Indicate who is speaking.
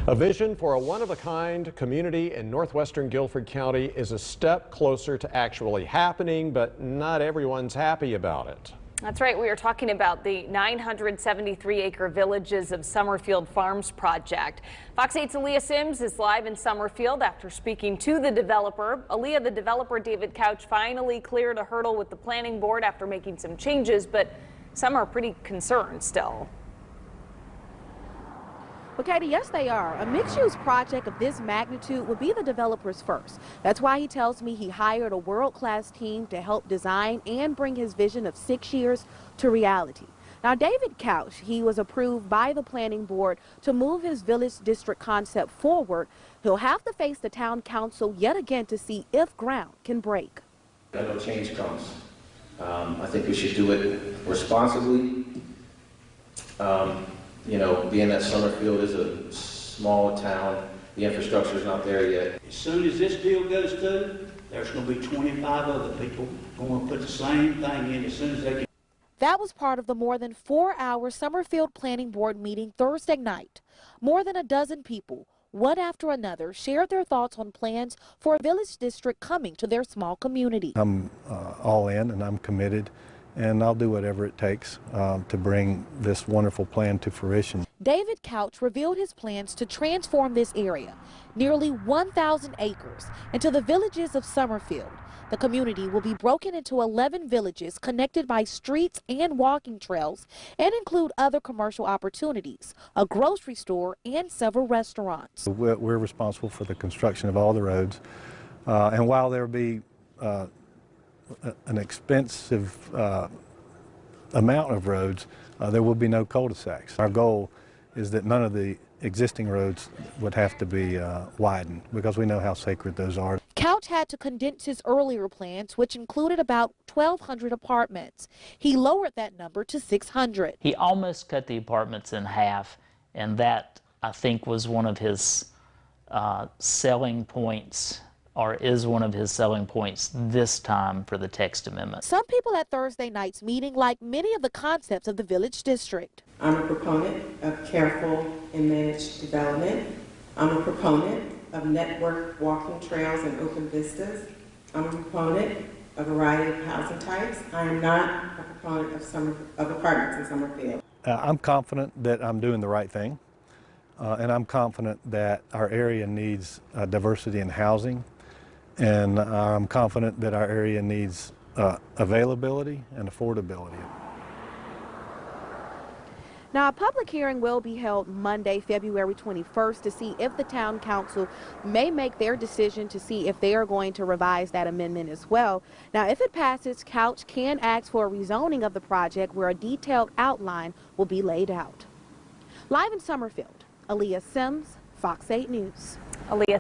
Speaker 1: A vision for a one-of-a-kind community in northwestern Guilford County is a step closer to actually happening, but not everyone's happy about it.
Speaker 2: That's right. We are talking about the 973-acre Villages of Summerfield Farms project. Fox 8's Aaliyah Sims is live in Summerfield after speaking to the developer. Aaliyah, the developer David Couch finally cleared a hurdle with the planning board after making some changes, but some are pretty concerned still.
Speaker 3: Well, Katie, yes, they are. A mixed-use project of this magnitude would be the developer's first. That's why he tells me he hired a world-class team to help design and bring his vision of 6 years to reality. Now, David Couch, he was approved by the planning board to move his village district concept forward. He'll have to face the town council yet again to see if ground can break.
Speaker 4: I know change comes. I think we should do it responsibly. You know, being that Summerfield is a small town, the infrastructure is not there yet.
Speaker 5: As soon as this deal goes through, there's going to be 25 other people going to put the same thing in as soon as they can.
Speaker 3: That was part of the more than 4-hour Summerfield Planning Board meeting Thursday night. More than a dozen people, one after another, shared their thoughts on plans for a village district coming to their small community.
Speaker 6: I'm all in and I'm committed, and I'll do whatever it takes to bring this wonderful plan to fruition.
Speaker 3: David Couch revealed his plans to transform this area, nearly 1,000 acres, into the Villages of Summerfield. The community will be broken into 11 villages connected by streets and walking trails and include other commercial opportunities, a grocery store, and several restaurants.
Speaker 6: We're responsible for the construction of all the roads, and while there will be an expensive amount of roads, there will be no cul-de-sacs. Our goal is that none of the existing roads would have to be widened because we know how sacred those are.
Speaker 3: Couch had to condense his earlier plans, which included about 1,200 apartments. He lowered that number to 600.
Speaker 7: He almost cut the apartments in half, and that, I think, was one of his selling points, or is one of his selling points this time for the text amendment.
Speaker 3: Some people at Thursday night's meeting like many of the concepts of the village district.
Speaker 8: I'm a proponent of careful and managed development. I'm a proponent of networked walking trails and open vistas. I'm a proponent of a variety of housing types. I am not a proponent of apartments in Summerfield.
Speaker 6: I'm confident that I'm doing the right thing, and I'm confident that our area needs diversity in housing. And I'm confident that our area needs availability and affordability.
Speaker 3: Now, a public hearing will be held Monday, February 21st to see if the town council may make their decision to see if they are going to revise that amendment as well. Now, if it passes, Couch can ask for a rezoning of the project where a detailed outline will be laid out. Live in Summerfield, Aaliyah Sims, Fox 8 News.
Speaker 2: Aaliyah.